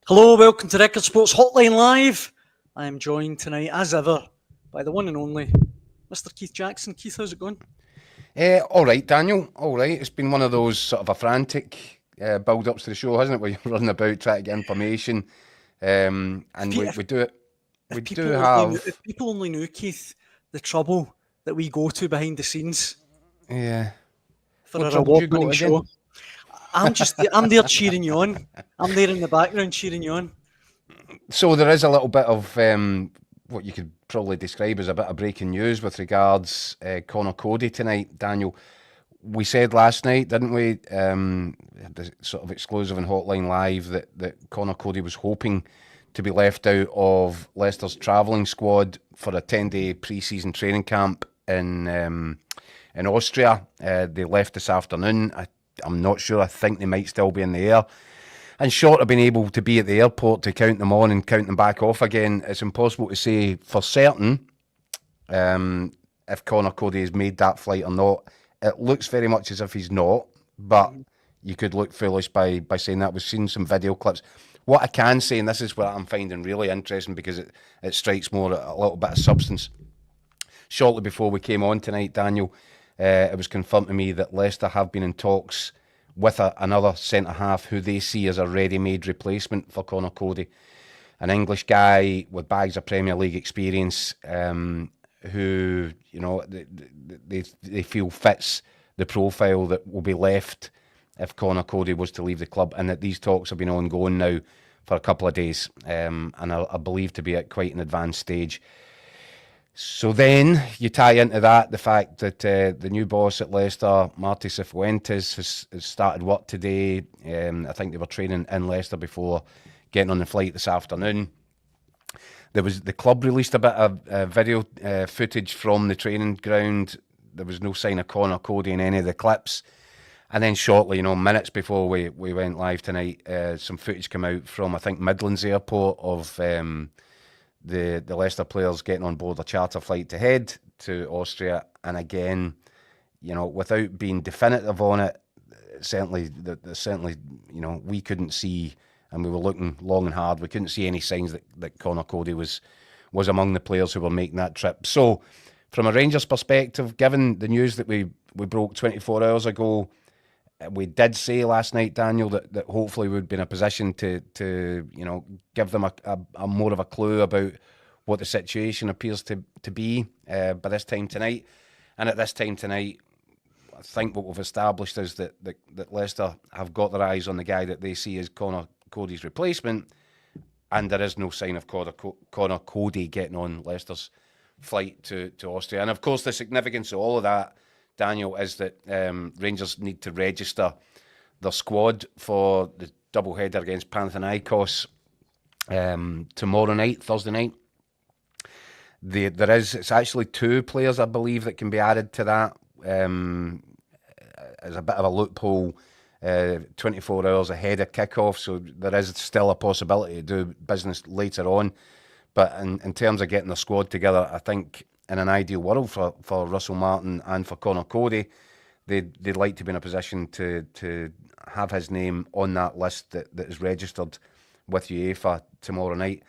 Hello, welcome to Record Sports Hotline Live. I am joined tonight, as ever, by the one and only Mr. Keith Jackson. Keith, how's it going? All right, Daniel. All right. It's been one of those sort of a frantic build-ups to the show, hasn't it? Where you're running about trying to get information, and we do it. We do have. If people only knew, Keith, the trouble that we go to behind the scenes. Yeah. For a reward-winning show. I'm there cheering you on. I'm there in the background cheering you on. So there is a little bit of what you could probably describe as a bit of breaking news with regards Conor Coady tonight, Daniel. We said last night, didn't we, the sort of exclusive and Hotline Live, that Conor Coady was hoping to be left out of Leicester's travelling squad for a 10-day pre-season training camp in Austria. They left this afternoon. I'm not sure. I think they might still be in the air. And short of being able to be at the airport to count them on and count them back off again, it's impossible to say for certain if Conor Coady has made that flight or not. It looks very much as if he's not, but you could look foolish by saying that. We've seen some video clips. What I can say, and this is what I'm finding really interesting because it strikes more a little bit of substance. Shortly before we came on tonight, Daniel, it was confirmed to me that Leicester have been in talks with another centre-half who they see as a ready-made replacement for Conor Coady. An English guy with bags of Premier League experience who, you know, they feel fits the profile that will be left if Conor Coady was to leave the club, and that these talks have been ongoing now for a couple of days and are believed to be at quite an advanced stage. So then you tie into that the fact that the new boss at Leicester, Martí Cifuentes, has started work today. I think they were training in Leicester before getting on the flight this afternoon. The club released a bit of video footage from the training ground. There was no sign of Conor Coady in any of the clips. And then shortly, minutes before we went live tonight, some footage came out from, I think, Midlands Airport of the Leicester players getting on board a charter flight to head to Austria. And again, without being definitive on it, certainly, we couldn't see, and we were looking long and hard, we couldn't see any signs that Conor Coady was among the players who were making that trip. So, from a Rangers perspective, given the news that we broke 24 hours ago, we did say last night, Daniel, that hopefully we'd be in a position to give them a more of a clue about what the situation appears to be by this time tonight. And at this time tonight, I think what we've established is that Leicester have got their eyes on the guy that they see as Conor Coady's replacement, and there is no sign of Conor Coady getting on Leicester's flight to Austria. And of course, the significance of all of that, Daniel, is that Rangers need to register their squad for the doubleheader against Panathinaikos tomorrow night, Thursday night. It's actually 2 players, I believe, that can be added to that as a bit of a loophole 24 hours ahead of kickoff. So there is still a possibility to do business later on. But in terms of getting the squad together, I think in an ideal world for Russell Martin and for Conor Coady, they'd like to be in a position to have his name on that list that is registered with UEFA tomorrow night.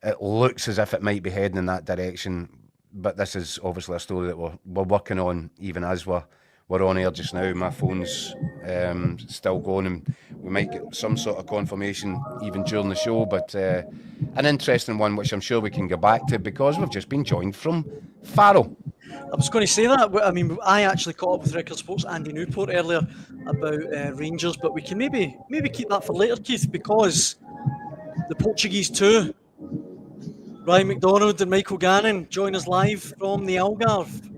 It looks as if it might be heading in that direction, but this is obviously a story that we're working on even as we're on air just now. My phone's still going, and we might get some sort of confirmation even during the show, but an interesting one which I'm sure we can go back to because we've just been joined from Faro. I was going to say that. I mean, I actually caught up with Record Sports Andy Newport earlier about Rangers, but we can maybe keep that for later, Keith, because the Portuguese too, Ryan McDonald and Michael Gannon, join us live from the Algarve.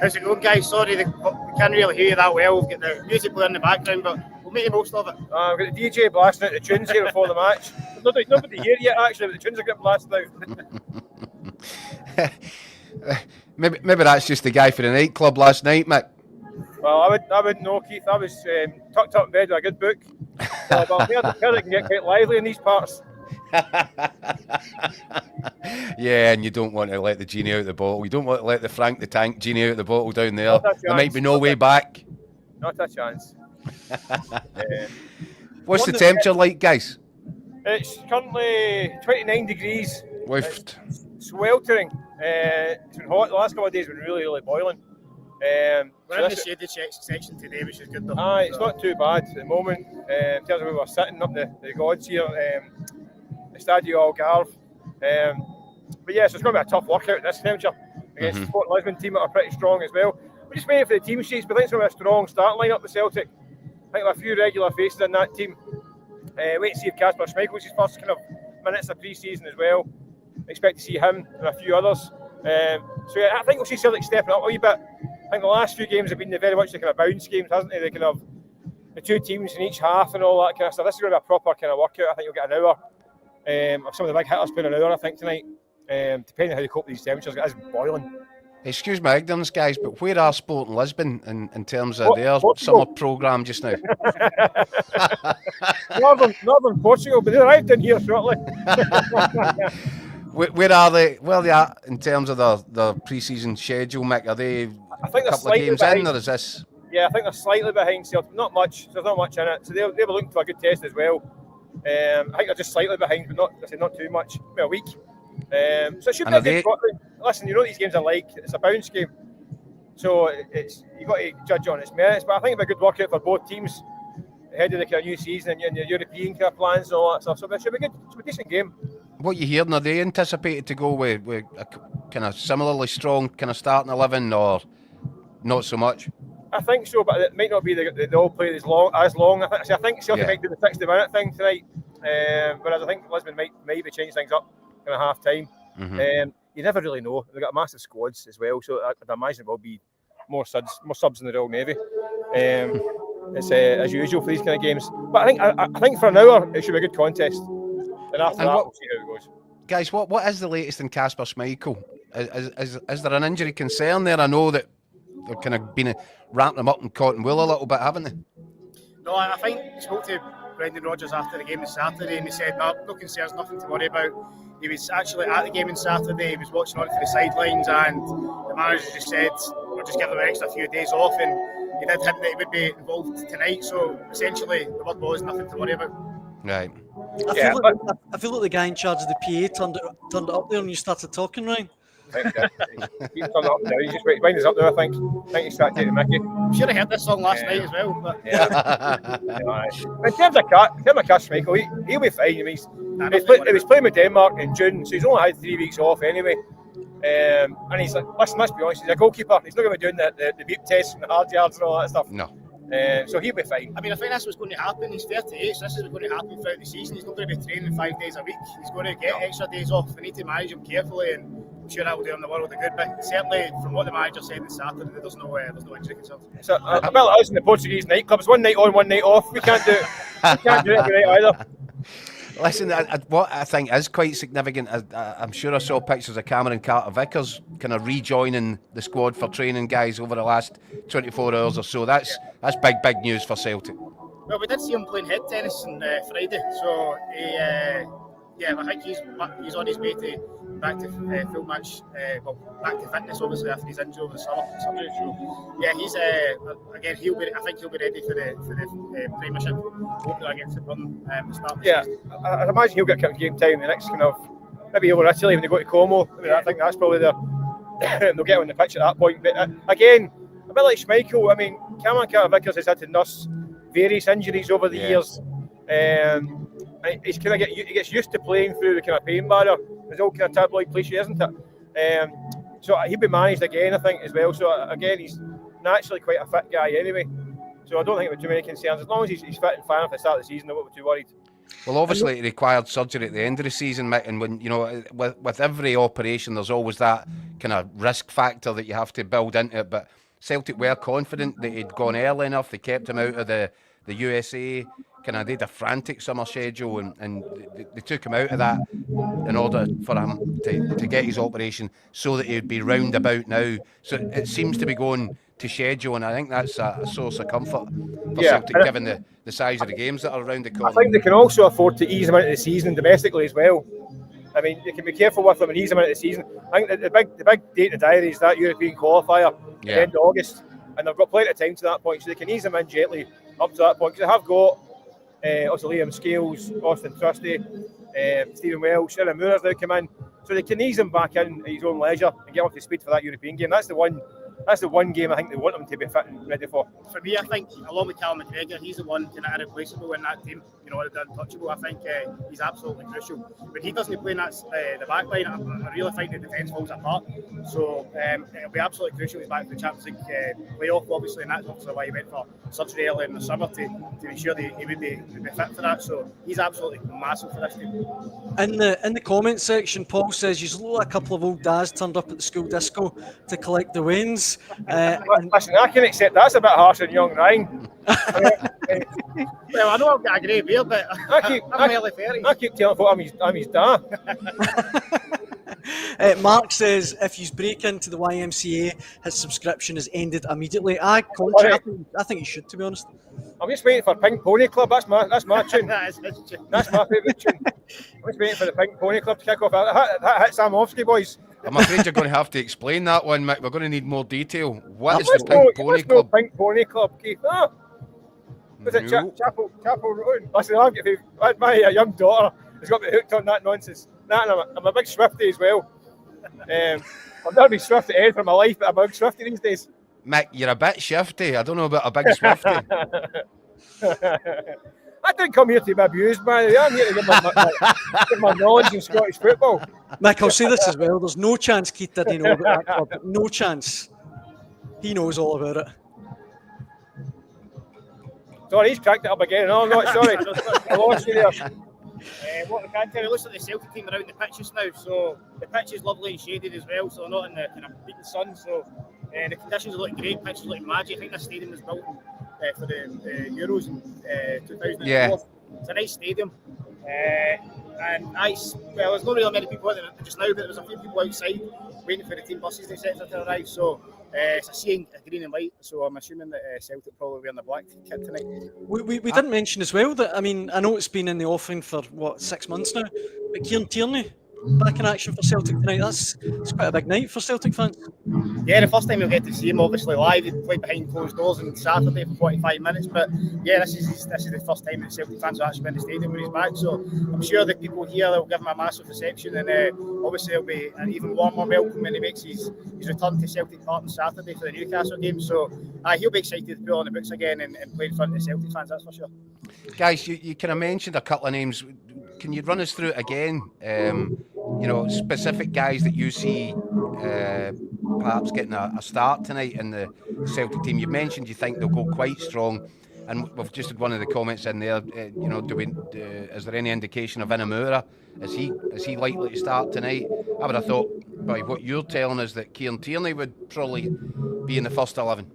How's it going, guys? Sorry, we can't really hear you that well. We've got the music playing in the background, but we'll make the most of it. We've got the DJ blasting out the tunes here before the match. Nobody here yet, actually, but the tunes are getting blasted out. maybe that's just the guy for the nightclub last night, Mick. Well, I wouldn't know, Keith. I was tucked up in bed with a good book. But I've heard it can get quite lively in these parts. Yeah, and you don't want to let the genie out of the bottle. You don't want to let the Frank the Tank genie out of the bottle down there. There might be no way back. Not a chance. What's the temperature like, guys? It's currently 29 degrees. Whiffed. It's sweltering. It's been hot. The last couple of days have been really, really boiling. We're in the shaded section today, which is good though. It's not too bad at the moment. In terms of where we're sitting up the gods here, Estadio Algarve. But yeah, so it's going to be a tough workout this temperature against the Sporting Lisbon team that are pretty strong as well. We're just waiting for the team sheets, but I think it's going to be a strong start lineup with Celtic. I think there are a few regular faces in that team. Wait to see if Kasper Schmeichel's his first kind of minutes of pre-season as well. Expect to see him and a few others. So yeah, I think we'll see Celtic stepping up a wee bit. I think the last few games have been very much the kind of bounce games, hasn't they? The kind of the two teams in each half and all that kind of stuff. This is going to be a proper kind of workout. I think you'll get an hour of some of the big hitters playing an hour, I think, tonight. Depending on how they cope with these temperatures, it is boiling. Excuse my ignorance, guys, but where are Sporting Lisbon in terms of their Portugal. summer programme just now? Northern Portugal, but they arrived in here shortly. Where are they? Where they are in terms of their pre-season schedule, Mick? Are they I think a couple of games in, or is this? Yeah, I think they're slightly behind Celtic. Not much. There's not much in it. So they'll be looking for a good test as well. I think they're just slightly behind, but not too much. Maybe a week. So it should be a good workout. Listen, you know what these games are like. It's a bounce game. So you've got to judge on its merits. But I think it'll be a good workout for both teams ahead of the kind of new season and your European kind of plans and all that stuff. So it should be good. It's a decent game. What you hearing? Are they anticipated to go with a kind of similarly strong kind of starting 11, or not so much? I think so, but it might not be they all play as long. I think Celtic might do the 60-minute thing tonight, whereas I think Lisbon might maybe change things up in a half time. You never really know. They've got massive squads as well, so I'd imagine there will be more subs in the Royal Navy. It's as usual for these kind of games. But I think for an hour it should be a good contest. And after that, we'll see how it goes. Guys, what is the latest in Kasper Schmeichel? Is there an injury concern there? I know that they've kind of been wrapping him up in cotton wool a little bit, haven't they? No, I think I spoke to Brendan Rodgers after the game on Saturday, and he said, no concerns, nothing to worry about. He was actually at the game on Saturday, he was watching on for the sidelines, and the manager just said, we'll just give them an extra few days off, and he did hint that he would be involved tonight, so essentially the word was nothing to worry about. Right. I feel like the guy in charge of the PA turned it up there when you started talking, Ryan. He's turned it up now. He's just winding us up now, I think. I think he's started taking Mickey. I'm sure I heard this song last night as well. But In terms of Kasper Schmeichel, he'll be fine. I mean, he was playing with Denmark in June, so he's only had 3 weeks off anyway. And he's like, listen, let's be honest, he's a goalkeeper. He's not going to be doing the beep tests and the hard yards and all that stuff. No. So he'll be fine. I mean, I think that's what's going to happen. He's 38, so this is going to happen throughout the season. He's not going to be training 5 days a week. He's going to get extra days off. We need to manage him carefully, and I'm sure that will do him the world of good. But certainly, from what the manager said on Saturday, there's no injury concerns. So a bit like us in the Portuguese nightclubs, one night on, one night off. We can't do it every night either. Listen, what I think is quite significant, I'm sure I saw pictures of Cameron Carter-Vickers kind of rejoining the squad for training, guys, over the last 24 hours or so. That's big news for Celtic. Well, we did see him playing head tennis on Friday, so I think he's on his way back to full match, back to fitness, obviously, after his injury over the summer. So, yeah, he's again. I think he'll be ready for the Premiership. Hopefully against the Run to start the season. I imagine he'll get game time in the next kind of maybe over Italy when they go to Como. I mean, I think that's probably they'll get on the pitch at that point. But again, a bit like Schmeichel. I mean, Cameron Carter-Vickers has had to nurse various injuries over the years. He gets used to playing through the kind of pain barrier. It's all kind of tabloid cliche, isn't it? So he'll be managed again, I think, as well. So again, he's naturally quite a fit guy anyway. So I don't think there were too many concerns. As long as he's fit and fine at the start of the season, I won't be too worried. Well, obviously, he required surgery at the end of the season, Mick, and when with every operation, there's always that kind of risk factor that you have to build into it. But Celtic were confident that he'd gone early enough. They kept him out of the USA. They did a frantic summer schedule, and they took him out of that in order for him to get his operation so that he'd be round about now. So it seems to be going to schedule, and I think that's a source of comfort for Celtic, given the size of the games that are around the corner. I think they can also afford to ease him into the season domestically as well. I mean, you can be careful with them and ease him into the season. I think the big date in the diary is that European qualifier at the end of August, and they've got plenty of time to that point, so they can ease him in gently up to that point, because they have got Also Liam Scales, Austin Trusty, Stephen Welsh, Aaron Moore's now come in. So they can ease him back in at his own leisure and get up to speed for that European game. That's the one game I think they want him to be fit and ready for. For me, I think along with Callum McGregor, he's the one kind of irreplaceable in that team. You know, the untouchable. I think he's absolutely crucial. When he doesn't play in that the back line, I really think the defence falls apart. So it'll be absolutely crucial. He's back for the Champions League playoff, obviously, and that's obviously why he went for surgery early in the summer to be sure that he would be fit for that. So he's absolutely massive for this team. In the comment section, Paul says you look like a couple of old dads turned up at the school disco to collect the wins. Listen, I can accept that's a bit harsh on young Ryan. Well, I know I've got a grey beard, but I'm early 30s. I keep telling folk I'm his dad. Mark says if you break into the YMCA, his subscription is ended immediately. I think he should, to be honest. I'm just waiting for Pink Pony Club. That's my tune. That's my favourite tune. I'm just waiting for the Pink Pony Club to kick off. That hit Samovsky, boys. I'm afraid you're going to have to explain that one, Mick. We're going to need more detail. What is the Pink Pony Club? Pink Pony Club, Keith. Was it Chapel Road? Listen, my young daughter has got me hooked on that nonsense. I'm a big Swiftie as well. I've never been Swiftie Ed for my life, but I'm a big Swiftie these days. Mick, you're a bit shifty. I don't know about a big Swiftie. I didn't come here to be abused, man. I'm here to give my knowledge in Scottish football. Mick, I'll say this as well. There's no chance Keith didn't know about that club. No chance. He knows all about it. Sorry, he's cracked it up again. No, I'm not sorry. I lost you there. What we can tell you, it looks like the Celtic team are out in the pitches now, so the pitch is lovely and shaded as well, so they're not in the kind of beating sun, so the conditions are looking great, pitch is looking magic. I think this stadium was built for the Euros in 2004. Yeah. It's a nice stadium, and there's not really many people in it just now, but there's a few people outside waiting for the team buses and etc. to arrive, so it's a seeing a green and white, so I'm assuming that Celtic probably wearing the black kit tonight. We didn't mention as well that, I know it's been in the offing for 6 months now, but Kieran Tierney back in action for Celtic tonight. It's quite a big night for Celtic fans. Yeah, the first time we'll get to see him obviously live. He played behind closed doors on Saturday for 45 minutes, but yeah, this is the first time that Celtic fans will actually be in the stadium when he's back, so I'm sure the people here will give him a massive reception, and obviously it'll be an even warmer welcome when he makes his return to Celtic Park on Saturday for the Newcastle game, so he'll be excited to put on the boots again and play in front of the Celtic fans, that's for sure. Guys, you kind of mentioned a couple of names. Can you run us through it again? Specific guys that you see perhaps getting a start tonight in the Celtic team. You mentioned you think they'll go quite strong, and we've just had one of the comments in there. Is there any indication of Inamura? Is he likely to start tonight? I would have thought by what you're telling us that Kieran Tierney would probably be in the first 11.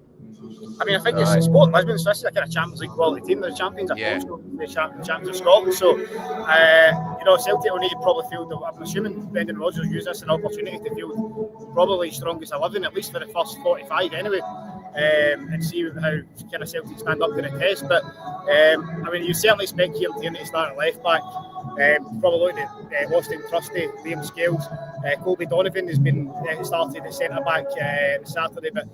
I think it's Sporting Lisbon, so this is a kind of Champions League quality team. They're the champions of Portugal, the champions of Scotland. So, Celtic will need to probably field. I'm assuming Brendan Rodgers used this as an opportunity to field probably strongest 11, at least for the first 45 anyway, and see how kind of Celtic stand up to the test. But you certainly expect Kieran Tierney to start at left back. Probably looking at Austin Trusty, Liam Scales, Colby Donovan has been started at centre back Saturday, but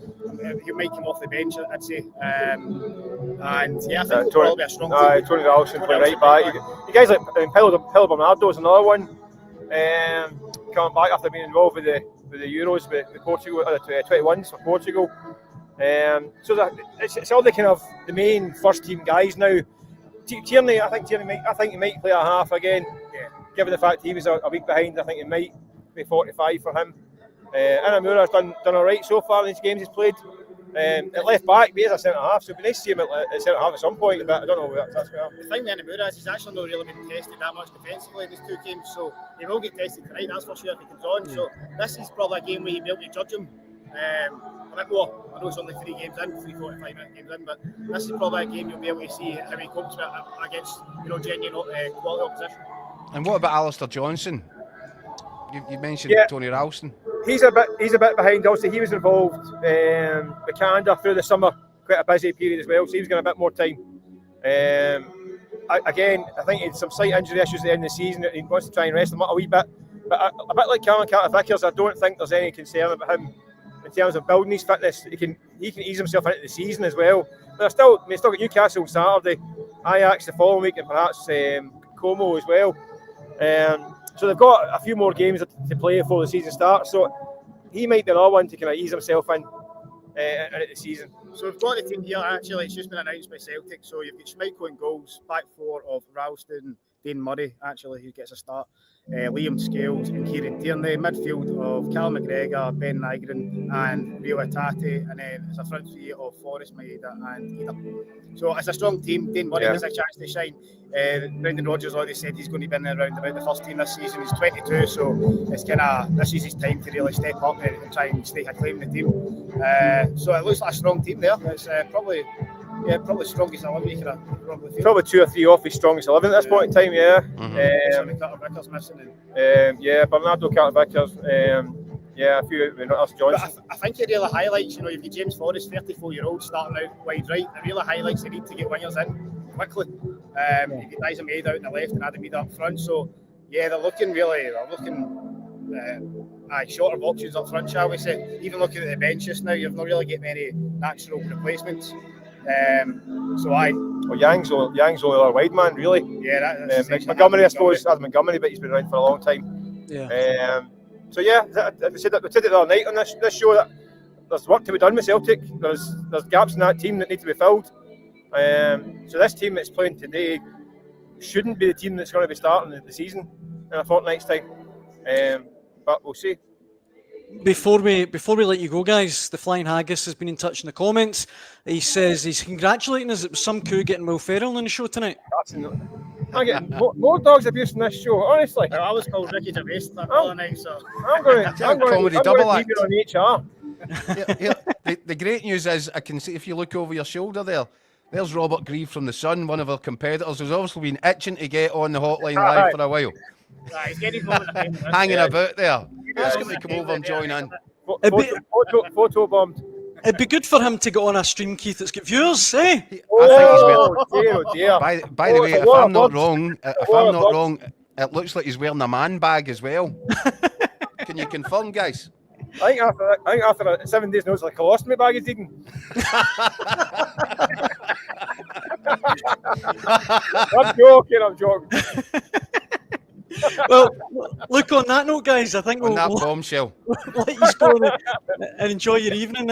he might come off the bench, I'd say. I think it'll probably be a strong team. Tony Ralston playing right back. You guys like Pelo Bernardo's another one, coming back after being involved with the Euros with Portugal, the 21s for Portugal. So it's all the kind of the main first team guys now. Tierney, I think he might play a half again. Yeah. Given the fact he was a week behind, I think it might be 45 for him. Inamura's done all right so far in these games he's played. At left back, he is a centre half, so it'd be nice to see him at centre half at some point. But I don't know if that's well. The thing with Inamura is he's actually not really been tested that much defensively in these two games, so he will get tested tonight. That's for sure if he comes on. So this is probably a game where you'll be able to judge him a bit more. I know it's only 3 games in, 3 45-minute games in, but this is probably a game you'll be able to see how he copes against genuine quality opposition. And what about Alistair Johnson? You mentioned Tony Ralston. He's a bit behind. Also, he was involved with Canada through the summer, quite a busy period as well. So he's got a bit more time. Again, I think he had some slight injury issues at the end of the season. He wants to try and rest him up a wee bit. But a bit like Callum Carter-Vickers, I don't think there's any concern about him in terms of building his fitness. He can ease himself into the season as well. But still got Newcastle Saturday. Ajax the following week, and perhaps Como as well. So they've got a few more games to play before the season starts. So he might be another one to kind of ease himself in at the season. So we've got the team here. Actually, it's just been announced by Celtic. So you've got Schmeichel in goals, back four of Ralston, Dane Murray, actually, who gets a start, Liam Scales and Kieran Tierney, midfield of Callum McGregor, Ben Nygren and Rio Atati, and then it's a front three of Forrest, Maeda and Eder. So it's a strong team. Dane Murray has a chance to shine. Brendan Rodgers already said he's going to be in around about the first team this season. He's 22, so it's kind of, this is his time to really step up and try and stake a claim in the team. So it looks like a strong team there. It's probably strongest 11 you could have probably 2 or 3 off his strongest 11 at this point in time, yeah. Carter Vickers missing. Bernardo, Carter Vickers, a few Johnson. But I think it really highlights, you've got James Forrest, 34-year-old, starting out wide right. It really highlights the need to get wingers in quickly. You've got Dyson Maeda out on the left and Adam Eder up front. So, they're looking shorter options up front, shall we say. Even looking at the bench just now, you've not really get many natural replacements. Yang's only our wide man, really. Yeah, that's Montgomery, I suppose, that's Montgomery, but he's been around for a long time. Yeah. We said it the other night on this show that there's work to be done with Celtic. There's gaps in that team that need to be filled. So this team that's playing today shouldn't be the team that's going to be starting the season in a fortnight's time. But we'll see. Before we let you go, guys, the Flying Haggis has been in touch in the comments. He says he's congratulating us. It was some coup getting Will Ferrell on the show tonight. I'm getting more dogs abuse in this show, honestly. I was called Ricky Gervais that other night, so I'm going to leave it on HR. The great news is, I can see if you look over your shoulder there's Robert Grieve from The Sun, one of our competitors, who's obviously been itching to get on the Hotline Live for a while. He's getting hanging about there. Ask him to come over and join in. Photo bombed. It'd be good for him to get on a stream, Keith, that's got viewers, eh? I think he's dear. By the way, if I'm not wrong, it looks like he's wearing a man bag as well. Can you confirm, guys? I think after 7 days notice, like a colostomy bag is eaten. I'm joking. Well, look, on that note, guys, I think we'll bombshell. Let you go and enjoy your evening.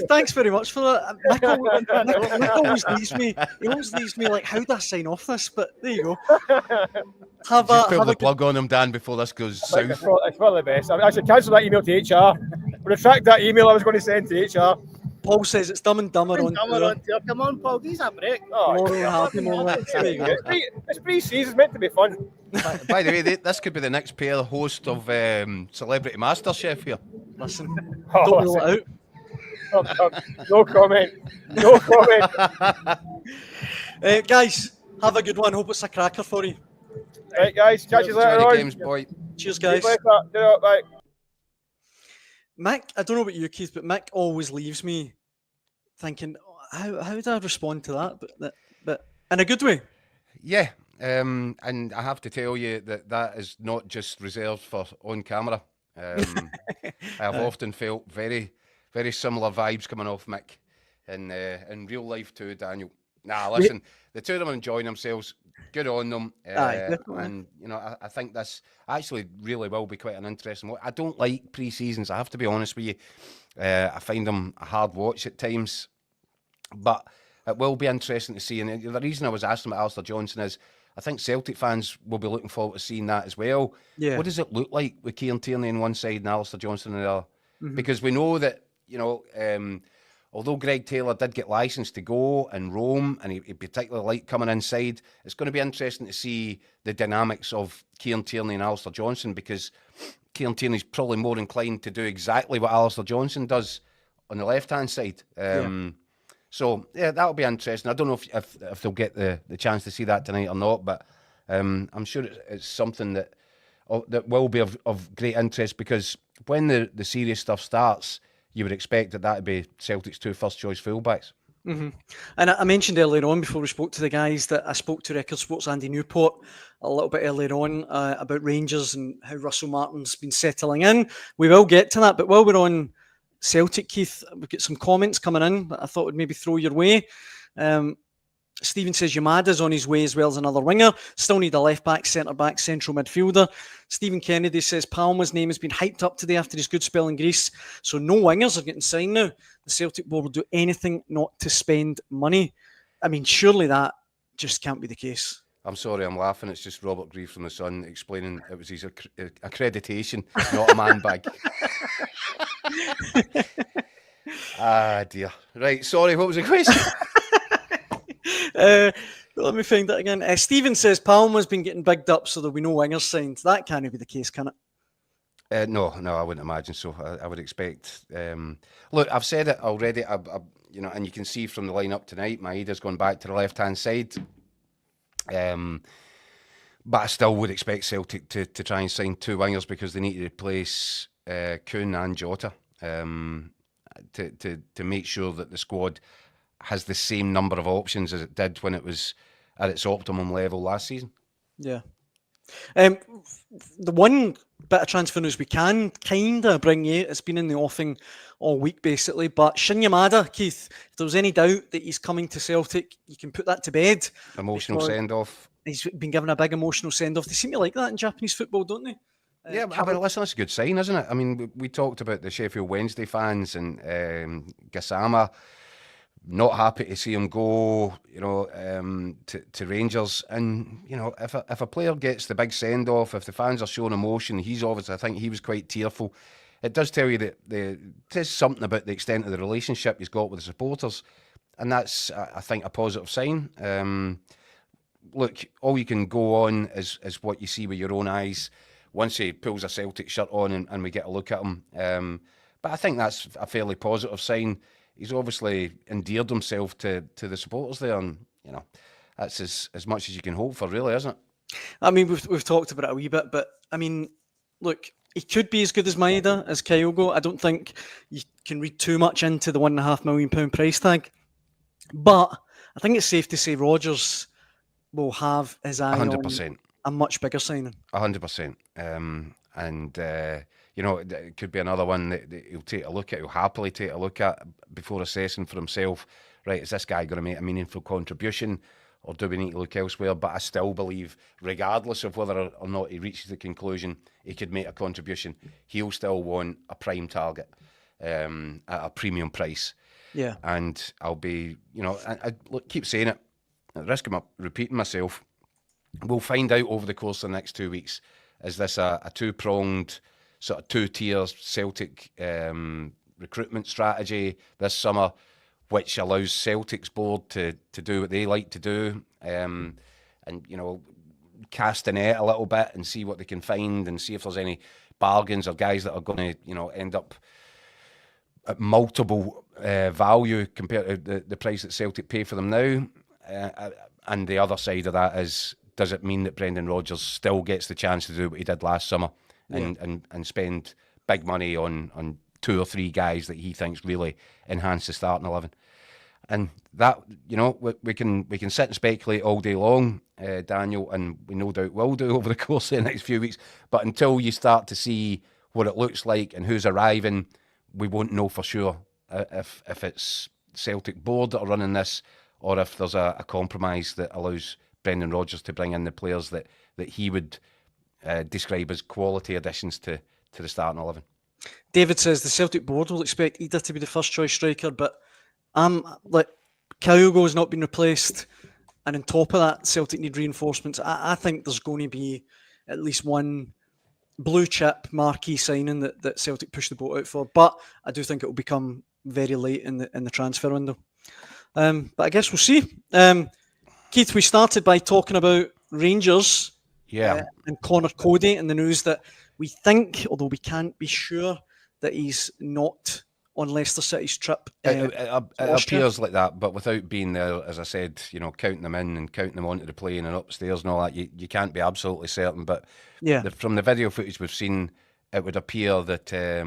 Thanks very much for that. Nick always leaves me. He always leaves me like, how do I sign off this? But there you go. Have the plug on him, Dan, before this goes south. It's probably the best. I should cancel that email to HR. Retract that email I was going to send to HR. Paul says it's Dumb and Dumber on tour. Come on, Paul, give us a break. It's pre-season, it's meant to be fun. By the way, this could be the next pair host of Celebrity MasterChef here. Listen, don't rule it out. No comment. No comment. Guys, have a good one. Hope it's a cracker for you. Right, guys. Catch you later on. Games, boy. Cheers, guys. Bye. Mick, I don't know about you, Keith, but Mick always leaves me thinking, how do I respond to that? But in a good way. Yeah, and I have to tell you that is not just reserved for on camera. I have often felt very, very similar vibes coming off Mick in real life too, Daniel. Listen, the two of them are enjoying themselves. Good on them. And, I think this actually really will be quite an interesting one. I don't like pre-seasons, I have to be honest with you. I find them a hard watch at times. But it will be interesting to see. And the reason I was asking about Alistair Johnston is I think Celtic fans will be looking forward to seeing that as well. Yeah. What does it look like with Kieran Tierney on one side and Alistair Johnston on the other? Mm-hmm. Because we know that, although Greg Taylor did get licensed to go and roam, and he particularly liked coming inside, it's going to be interesting to see the dynamics of Kieran Tierney and Alistair Johnston, because Kieran Tierney's probably more inclined to do exactly what Alistair Johnston does on the left-hand side. So, that'll be interesting. I don't know if they'll get the chance to see that tonight or not, but I'm sure it's something that will be of great interest, because when the serious stuff starts, you would expect that would be Celtic's 2 first-choice fullbacks. Mm-hmm. And I mentioned earlier on, before we spoke to the guys, that I spoke to Record Sports Andy Newport a little bit earlier on about Rangers and how Russell Martin's been settling in. We will get to that, but while we're on Celtic, Keith, we've got some comments coming in that I thought would maybe throw your way. Stephen says Yamada's on his way as well as another winger. Still need a left back, centre back, central midfielder. Stephen Kennedy says Palma's name has been hyped up today after his good spell in Greece. So no wingers are getting signed now. The Celtic board will do anything not to spend money. I mean, surely that just can't be the case. I'm sorry, I'm laughing. It's just Robert Grieve from The Sun explaining it was his accreditation, not a man bag. Ah, dear. Right, sorry, what was the question? Let me find that again. Stephen says Palma's been getting bigged up, so there'll be no wingers signed. That can't be the case, can it? No, I wouldn't imagine so. I would expect. Look, I've said it already. And you can see from the lineup tonight, Maeda's gone back to the left-hand side. But I still would expect Celtic to try and sign 2 wingers because they need to replace Kuhn and Jota to make sure that the squad has the same number of options as it did when it was at its optimum level last season. Yeah. The one bit of transfer news we can kind of bring you, it's been in the offing all week basically, but Shin Yamada, Keith, if there was any doubt that he's coming to Celtic, you can put that to bed. Emotional send-off. He's been given a big emotional send-off. They seem to like that in Japanese football, don't they? Yeah, but listen, that's a good sign, isn't it? I mean, we talked about the Sheffield Wednesday fans and Gassama not happy to see him go, to Rangers. And, if a player gets the big send-off, if the fans are showing emotion, I think he was quite tearful. It does tell you that there's something about the extent of the relationship he's got with the supporters. And that's, I think, a positive sign. Look, all you can go on is what you see with your own eyes once he pulls a Celtic shirt on and we get a look at him. But I think that's a fairly positive sign. He's obviously endeared himself to the supporters there, and that's as much as you can hope for, really, isn't it? I mean, we've talked about it a wee bit, but I mean, look, he could be as good as Maeda, as Kyogo. I don't think you can read too much into the £1.5 million price tag, but I think it's safe to say Rodgers will have his eye 100%. On a much bigger signing. 100%. It could be another one that he'll take a look at, he'll happily take a look at before assessing for himself, right, is this guy going to make a meaningful contribution or do we need to look elsewhere? But I still believe, regardless of whether or not he reaches the conclusion he could make a contribution, he'll still want a prime target at a premium price. Yeah. And I'll be, I keep saying it, at the risk of repeating myself, we'll find out over the course of the next 2 weeks, is this a two-pronged, sort of 2-tier Celtic recruitment strategy this summer, which allows Celtic's board to do what they like to do, and cast the net a little bit and see what they can find and see if there's any bargains or guys that are going to end up at multiple value compared to the price that Celtic pay for them now. And the other side of that is, does it mean that Brendan Rodgers still gets the chance to do what he did last summer and spend big money on 2 or 3 guys that he thinks really enhance the starting 11? And that, we can sit and speculate all day long, Daniel, and we no doubt will do over the course of the next few weeks. But until you start to see what it looks like and who's arriving, we won't know for sure if it's Celtic board that are running this or if there's a compromise that allows Brendan Rodgers to bring in the players that he would describe as quality additions to the starting 11. David says the Celtic board will expect Ida to be the first choice striker, but Kyogo has not been replaced, and on top of that, Celtic need reinforcements. I think there's going to be at least one blue chip marquee signing that Celtic push the boat out for, but I do think it will become very late in the transfer window. But I guess we'll see. Keith, we started by talking about Rangers, and Conor Coady, and the news that we think, although we can't be sure, that he's not on Leicester City's trip. It appears like that, but without being there, as I said, counting them in and counting them onto the plane and upstairs and all that, you can't be absolutely certain. But from the video footage we've seen, it would appear that,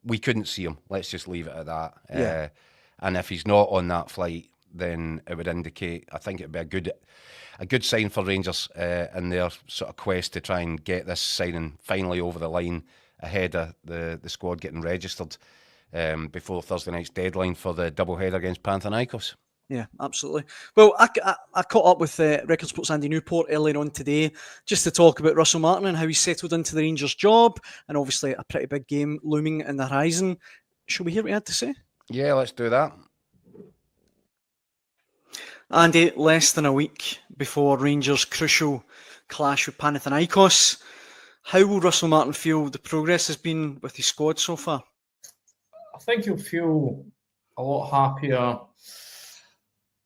we couldn't see him. Let's just leave it at that. And if he's not on that flight, then it would indicate, I think it would be a good sign for Rangers in their sort of quest to try and get this signing finally over the line ahead of the squad getting registered before Thursday night's deadline for the doubleheader against Panathinaikos. Yeah, absolutely. Well, I caught up with Record Sports Andy Newport earlier on today just to talk about Russell Martin and how he settled into the Rangers job, and obviously a pretty big game looming in the horizon. Shall we hear what he had to say? Yeah, let's do that. Andy, less than a week before Rangers' crucial clash with Panathinaikos, how will Russell Martin feel the progress has been with his squad so far? I think he'll feel a lot happier,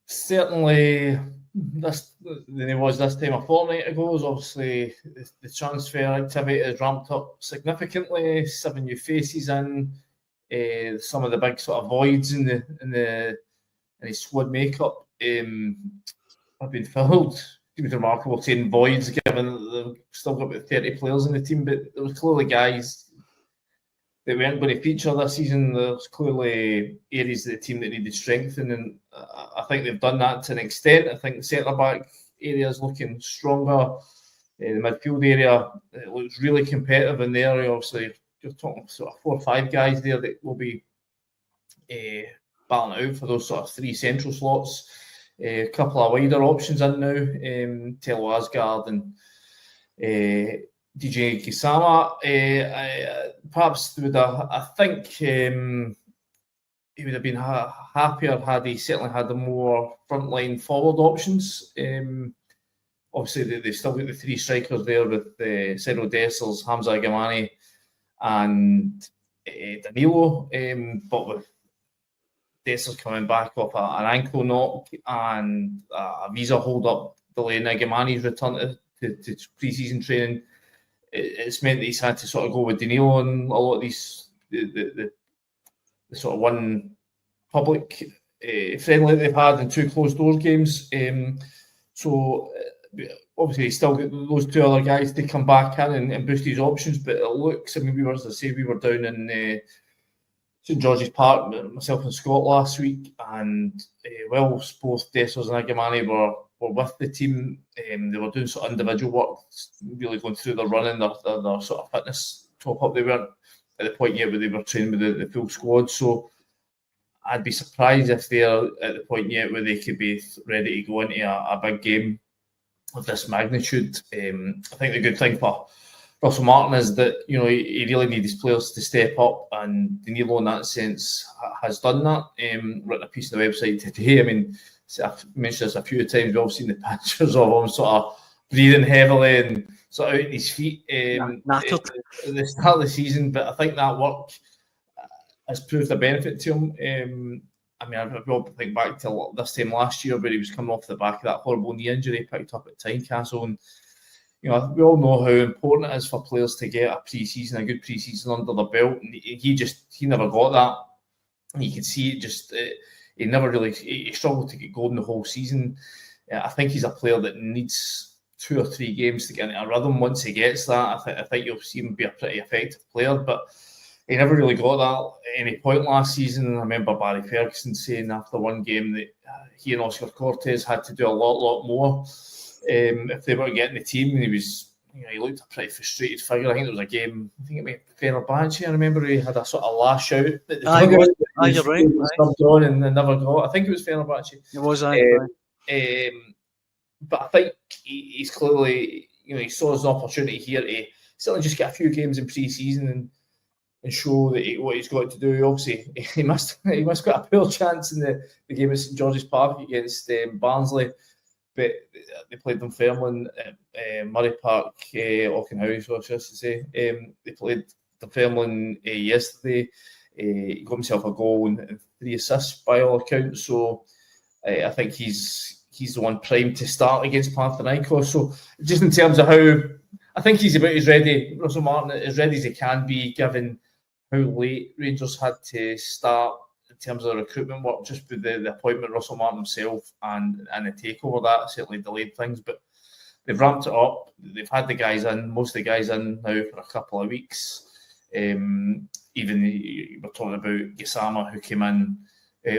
certainly, than he was this time a fortnight ago. Obviously, the transfer activity has ramped up significantly. 7 new faces in. Some of the big sort of voids in his squad makeup have been filled. It was remarkable saying voids, given that they've still got about 30 players in the team, but there was clearly guys that weren't going to feature this season. There's clearly areas of the team that needed strengthening, and I think they've done that to an extent. I think the centre-back area is looking stronger. The midfield area, it looks really competitive in there. Obviously, you're talking sort of 4 or 5 guys there that will be battling out for those sort of 3 central slots. A couple of wider options in now, Estadio Algarve and DJ Gisama. Perhaps I think he would have been happier had he certainly had the more frontline forward options. Obviously, they still got the 3 strikers there with Cyril Dessers, Hamza Gamani, and Danilo. But with Dessers coming back off an ankle knock and a visa hold-up delaying Gamani's return to pre-season training, it's meant that he's had to sort of go with Danilo and a lot of these the sort of one public friendly they've had and 2 closed door games. So obviously he's still got those 2 other guys to come back in and boost his options. But it looks, I mean, we were down in St George's Park, myself and Scott last week, and whilst both Dessers and Agamani were with the team, they were doing sort of individual work, really going through their running, their sort of fitness top up. They weren't at the point yet where they were training with the full squad, so I'd be surprised if they're at the point yet where they could be ready to go into a big game of this magnitude. I think the good thing for Russell Martin is that, you know, he really needs his players to step up, and Danilo in that sense has done that. Written a piece on the website today. I mean, I've mentioned this a few times. We've all seen the pictures of him sort of breathing heavily and sort of out on his feet at the start of the season. But I think that work has proved a benefit to him. I mean, I will think back to this time last year where he was coming off the back of that horrible knee injury he picked up at Tynecastle, and you know, we all know how important it is for players to get a pre-season, a good pre-season under the belt, and he never got that. And you could see it just. He never really he struggled to get going the whole season. I think he's a player that needs 2 or 3 games to get into a rhythm. Once he gets that, I think you'll see him be a pretty effective player. But he never really got that at any point last season. I remember Barry Ferguson saying after one game that he and Oscar Cortez had to do a lot more if they were to get in the team. And he looked a pretty frustrated figure. I think there was a game, I think it might be Fenerbahce. I remember he had a sort of lash out. You're right. On and never got. I think it was Fenerbahce. It was. But I think he's clearly, you know, he saw his opportunity here to certainly just get a few games in pre-season and show that what he's got to do. Obviously, he must got a poor chance in the game at St George's Park against Barnsley. But they played Dunfermline at Murray Park, Auchenhouse, I should say. They played Dunfermline yesterday. He got himself a goal and 3 assists by all accounts. So I think he's the one primed to start against Panathinaikos. So just in terms of how, I think he's about as ready, Russell Martin, as ready as he can be, given how late Rangers had to start in terms of the recruitment work, just with the appointment of Russell Martin himself and the takeover. That certainly delayed things, but they've ramped it up. They've had the guys in, most of the guys in now for a couple of weeks. Even we're talking about Gisama, who came in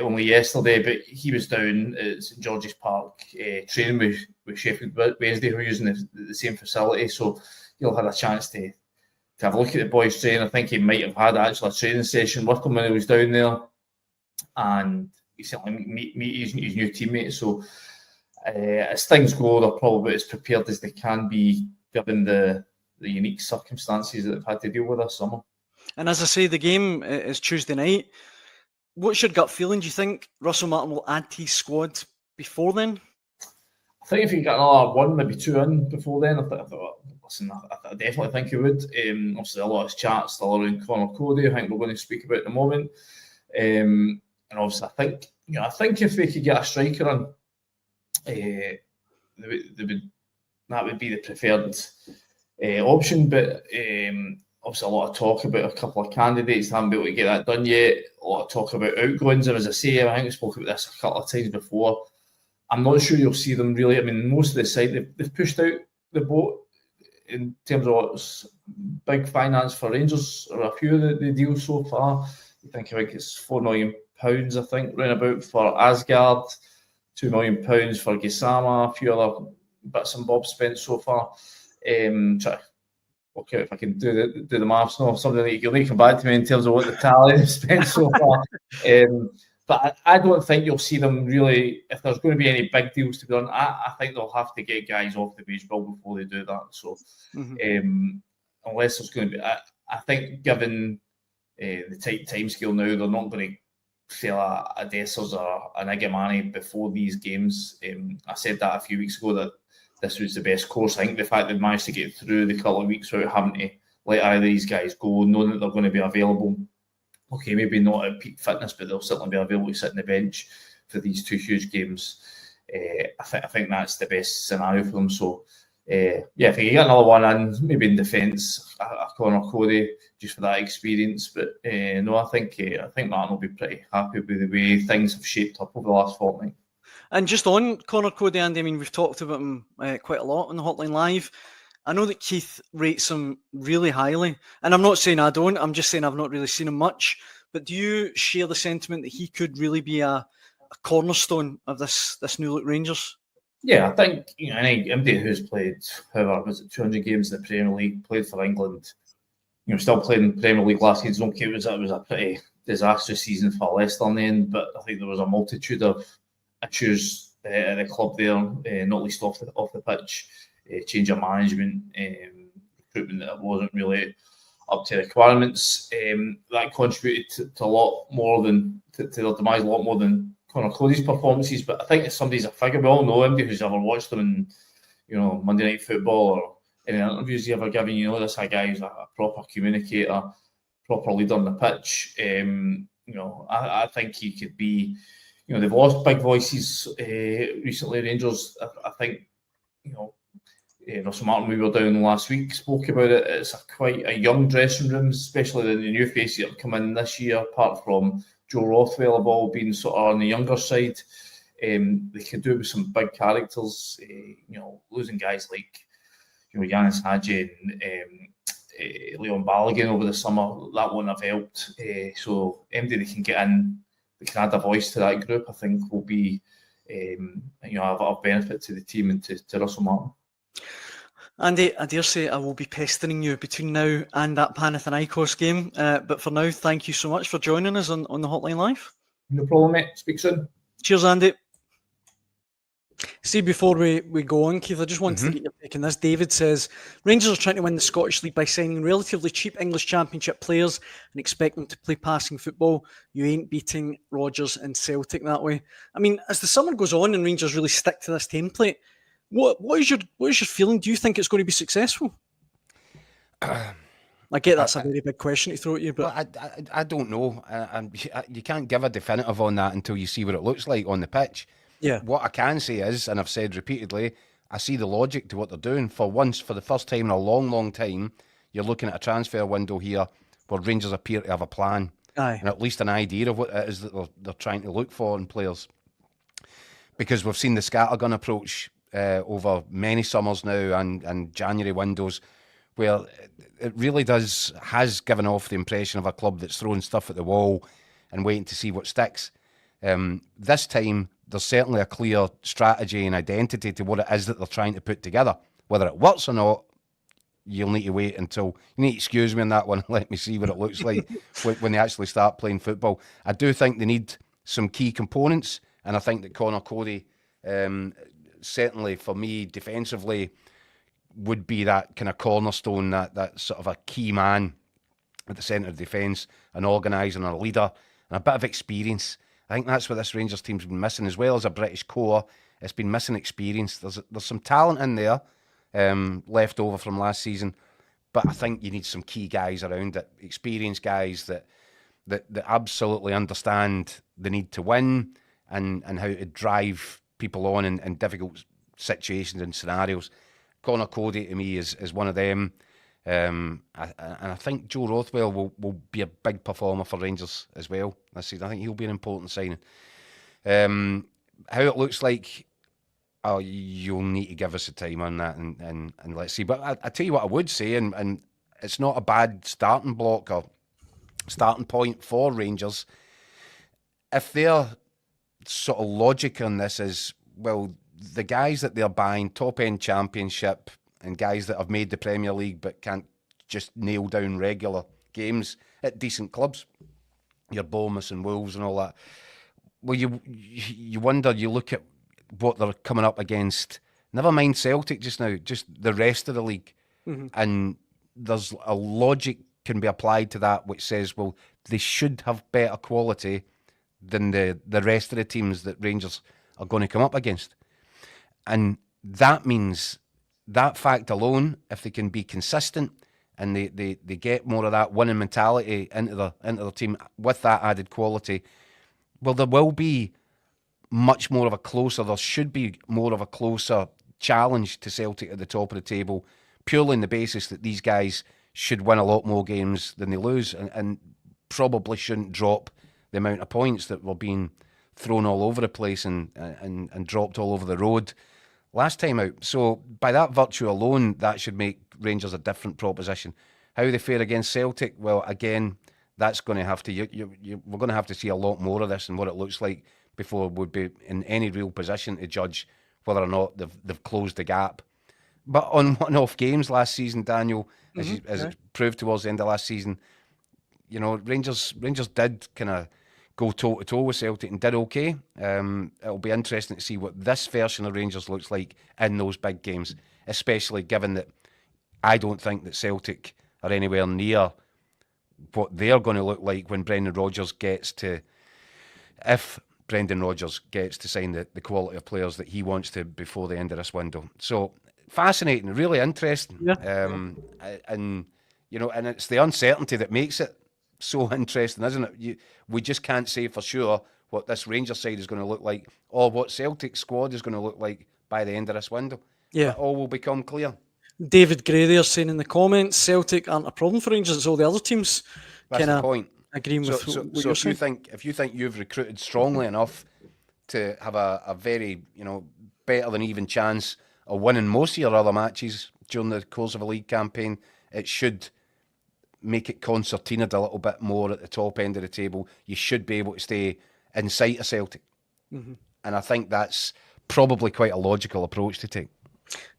only yesterday, but he was down at St George's Park training with Sheffield Wednesday, who are using the same facility. So he'll have a chance to have a look at the boys training. I think he might have had actually a training session with him when he was down there. And certainly meet his new teammates. So as things go, they're probably as prepared as they can be, given the unique circumstances that they've had to deal with this summer. And as I say, the game is Tuesday night. What's your gut feeling? Do you think Russell Martin will add to his squad before then? I think if he get another one, maybe two in before then, I definitely think he would. Obviously, a lot of chat still around Conor Coady. I think we're going to speak about in a moment. And obviously, I think if they could get a striker in, that would be the preferred option. But obviously, a lot of talk about a couple of candidates. Haven't been able to get that done yet. A lot of talk about outgoings. And as I say, I think we spoke about this a couple of times before. I'm not sure you'll see them really. I mean, most of the side, they've pushed out the boat in terms of big finance for Rangers, or a few of the deals so far. I think it's £4 million, I think, round about for Asgard, £2 million for Gisama, a few other bits and bobs spent so far. Okay, if I can do the maths now, something that you'll need to come back to me in terms of what the tally they've spent so far. But I don't think you'll see them really, if there's going to be any big deals to be done, I think they'll have to get guys off the wage bill before they do that. So unless there's going to be, I think given the tight timescale now, they're not going to sell a Dessers or an Igamani before these games. I said that a few weeks ago that this was the best course. I think the fact they've managed to get through the couple of weeks without having to let either of these guys go, knowing that they're going to be available. Okay, maybe not at peak fitness, but they'll certainly be available to sit on the bench for these two huge games. I think that's the best scenario for them. So, if you get another one in, maybe in defence, Conor Coady, just for that experience. But no, I think Martin will be pretty happy with the way things have shaped up over the last fortnight. And just on Conor Coady, Andy, I mean, we've talked about him quite a lot on the Hotline Live. I know that Keith rates him really highly, and I'm not saying I don't, I'm just saying I've not really seen him much, but do you share the sentiment that he could really be a cornerstone of this new look Rangers? Yeah, I think, anybody who's played, 200 games in the Premier League, played for England, still playing in the Premier League last season. Okay, it was a pretty disastrous season for Leicester in the end, but I think there was a multitude of issues at the club there, not least off the pitch. Change of management, recruitment that wasn't really up to requirements. That contributed to a lot more than to their demise, a lot more than Conor Coady's performances. But I think if somebody's a figure, we all know anybody who's ever watched them in Monday Night Football or any interviews he's ever given. This guy who's a proper communicator, proper leader on the pitch. I think he could be. They've lost big voices recently. Rangers, I think. Russell Martin, we were down last week, spoke about it. It's quite a young dressing room, especially the new faces that have come in this year, apart from Joe Rothwell, have all been sort of on the younger side. They could do with some big characters, losing guys like Yanis Hadji and Leon Balogun over the summer. That wouldn't have helped. So anybody they can get in, they can add a voice to that group, I think will be of benefit to the team and to Russell Martin. Andy, I dare say I will be pestering you between now and that Panathinaikos game. But for now, thank you so much for joining us on the Hotline Live. No problem, mate. Speak soon. Cheers, Andy. See, before we go on, Keith, I just wanted to get your take on this. David says, Rangers are trying to win the Scottish League by signing relatively cheap English Championship players and expect them to play passing football. You ain't beating Rodgers and Celtic that way. I mean, as the summer goes on and Rangers really stick to this template, what is your feeling? Do you think it's going to be successful? I get that's a very big question to throw at you, but I don't know. You can't give a definitive on that until you see what it looks like on the pitch. Yeah. What I can say is, and I've said repeatedly, I see the logic to what they're doing. For the first time in a long, long time, you're looking at a transfer window here where Rangers appear to have a plan. Aye. And at least an idea of what it is that they're trying to look for in players. Because we've seen the scattergun approach over many summers now and January windows, where it really has given off the impression of a club that's throwing stuff at the wall and waiting to see what sticks. This time, there's certainly a clear strategy and identity to what it is that they're trying to put together. Whether it works or not, you'll need to wait until... You need to excuse me on that one. Let me see what it looks like when they actually start playing football. I do think they need some key components, and I think that Conor Coady, certainly for me defensively, would be that kind of cornerstone, that sort of a key man at the centre of defence, an organiser and a leader, and a bit of experience. I think that's what this Rangers team's been missing, as well as a British core. It's been missing experience. There's some talent in there left over from last season, but I think you need some key guys around it, experienced guys that absolutely understand the need to win and how to drive people on in difficult situations and scenarios. Conor Coady to me is one of them. And I think Joe Rothwell will be a big performer for Rangers as well this season. I think he'll be an important signing. How it looks like, you'll need to give us a time on that and let's see. But I tell you what I would say, and it's not a bad starting block or starting point for Rangers. If their sort of logic on this is, well, the guys that they're buying, top-end Championship, and guys that have made the Premier League but can't just nail down regular games at decent clubs, your Bournemouth and Wolves and all that. Well, you wonder, you look at what they're coming up against, never mind Celtic just now, just the rest of the league. And there's a logic can be applied to that which says, well, they should have better quality than the rest of the teams that Rangers are going to come up against. And that means that fact alone, if they can be consistent and they get more of that winning mentality into their team with that added quality, well, there will be there should be more of a closer challenge to Celtic at the top of the table, purely on the basis that these guys should win a lot more games than they lose, and probably shouldn't drop the amount of points that were being thrown all over the place and dropped all over the road last time out. So by that virtue alone, that should make Rangers a different proposition. How they fare against Celtic, well, again, that's going to have to we're going to have to see a lot more of this and what it looks like before we'd be in any real position to judge whether or not they've closed the gap. But on one-off games last season, Daniel, as it proved towards the end of last season, you know, Rangers did kind of go toe-to-toe with Celtic and did okay. It'll be interesting to see what this version of Rangers looks like in those big games, especially given that I don't think that Celtic are anywhere near what they're going to look like when if Brendan Rodgers gets to sign the quality of players that he wants to before the end of this window. So fascinating, really interesting. And you know, and it's the uncertainty that makes it so interesting, isn't it? We just can't say for sure what this Rangers side is going to look like or what Celtic squad is going to look like by the end of this window. It all will become clear. David Gray there saying in the comments, Celtic aren't a problem for Rangers, it's all the other teams. That's the point. Agreeing with what you're saying. If you think you've recruited strongly enough to have a very, you know, better than even chance of winning most of your other matches during the course of a league campaign, it should make it concertinaed a little bit more at the top end of the table. You should be able to stay in sight of Celtic. And I think that's probably quite a logical approach to take.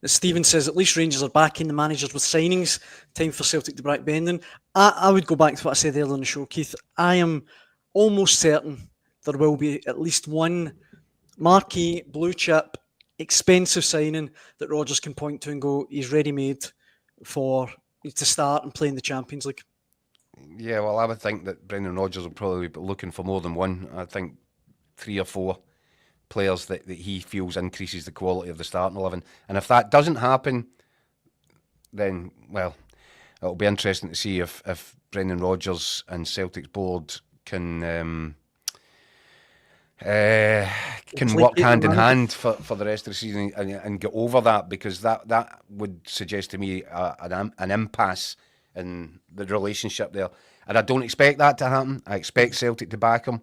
Stephen says, at least Rangers are backing the managers with signings. Time for Celtic to break bending. I would go back to what I said earlier on the show, Keith. I am almost certain there will be at least one marquee, blue chip, expensive signing that Rodgers can point to and go, he's ready-made to start and play in the Champions League. Yeah, well, I would think that Brendan Rodgers will probably be looking for more than one. I think 3 or 4 players that he feels increases the quality of the starting 11. And if that doesn't happen, then, well, it'll be interesting to see if Brendan Rodgers and Celtic's board can work hand in hand for the rest of the season and get over that, because that would suggest to me an impasse in the relationship there. And I don't expect that to happen. I expect Celtic to back him,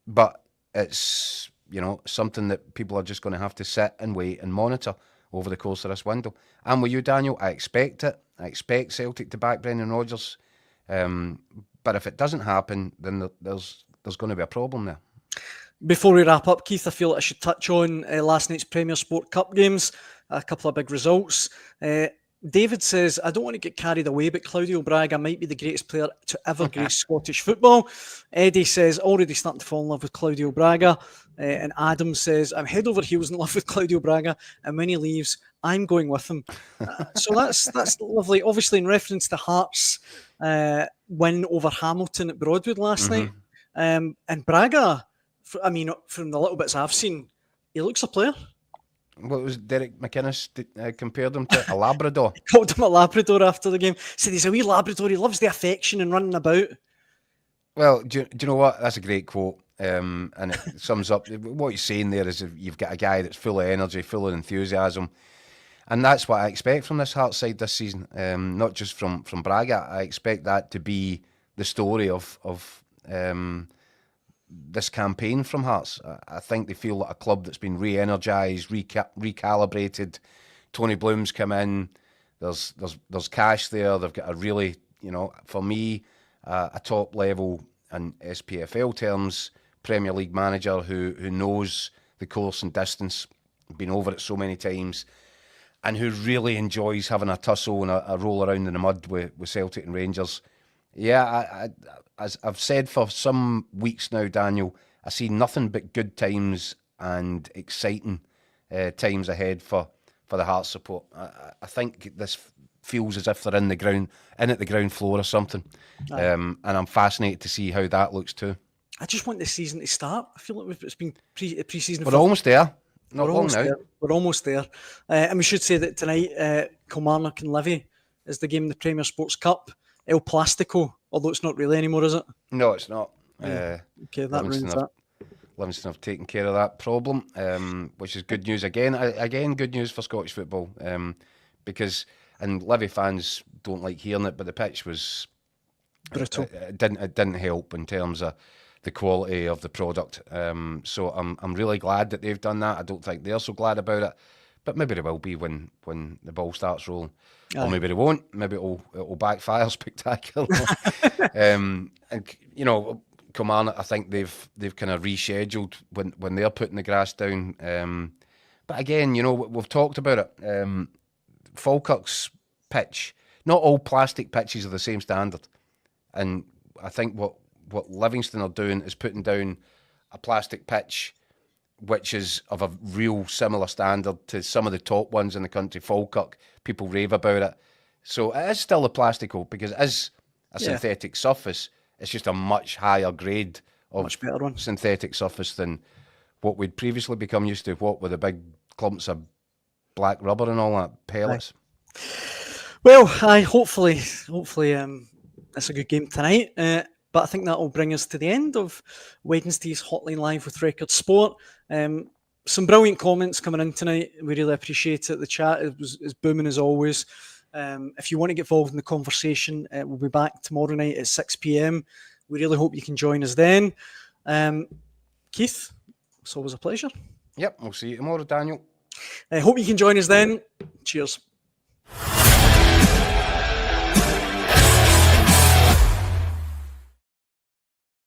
but it's, you know, something that people are just going to have to sit and wait and monitor over the course of this window. And with you, Daniel, I expect it. I expect Celtic to back Brendan Rodgers. But if it doesn't happen, then there's going to be a problem there. Before we wrap up, Keith, I feel like I should touch on last night's Premier Sport Cup games. A couple of big results. David says, I don't want to get carried away, but Claudio Braga might be the greatest player to ever grace Scottish football. Eddie says, already starting to fall in love with Claudio Braga. And Adam says, I'm head over heels in love with Claudio Braga, and when he leaves, I'm going with him. So that's lovely. Obviously, in reference to Hearts' win over Hamilton at Broadwood last night. And Braga, from the little bits I've seen, he looks a player. What was Derek McInnes compared him to? A Labrador. He called him a Labrador after the game. Said he's a wee Labrador. He loves the affection and running about. Well, do you know what? That's a great quote. And it sums up what you're saying there is you've got a guy that's full of energy, full of enthusiasm. And that's what I expect from this Hearts side this season. Not just from Braga. I expect that to be the story of this campaign from Hearts. I think they feel like a club that's been re-energised, recalibrated. Tony Bloom's come in. There's cash there. They've got a really, for me, a top level in SPFL terms Premier League manager who knows the course and distance, been over it so many times, and who really enjoys having a tussle and a roll around in the mud with Celtic and Rangers. Yeah, as I've said for some weeks now, Daniel, I see nothing but good times and exciting times ahead for the Hearts support. I think this feels as if they're in at the ground floor or something, and I'm fascinated to see how that looks too. I just want the season to start. I feel like it's been pre-season. We're almost there. Not long now. We're almost there. And we should say that tonight, Kilmarnock and Livy is the game in the Premier Sports Cup. El Plastico, although it's not really anymore, is it? No, it's not. Okay, that ruins that. Livingston have taken care of that problem, which is good news again. Again, good news for Scottish football, because, and Livy fans don't like hearing it, but the pitch was brutal. It didn't help in terms of the quality of the product. So I'm really glad that they've done that. I don't think they're so glad about it, but maybe they will be when the ball starts rolling. Or maybe they won't. Maybe it'll backfire spectacularly. And Kilmarnock, I think they've kind of rescheduled when they're putting the grass down. But again, we've talked about it. Falkirk's pitch. Not all plastic pitches are the same standard, and I think what Livingston are doing is putting down a plastic pitch which is of a real similar standard to some of the top ones in the country. Falkirk, people rave about it. So it is still a plastico because it is a synthetic surface. It's just a much higher grade of much better one. Synthetic surface than what we'd previously become used to, what with the big clumps of black rubber and all that, pellets. Well, hopefully it's a good game tonight. But I think that will bring us to the end of Wednesday's Hotline Live with Record Sport. Some brilliant comments coming in tonight. We really appreciate it. The chat is booming as always. If you want to get involved in the conversation, we'll be back tomorrow night at 6 p.m. We really hope you can join us then. Keith, it's always a pleasure. Yep, we'll see you tomorrow, Daniel. I hope you can join us then. Cheers.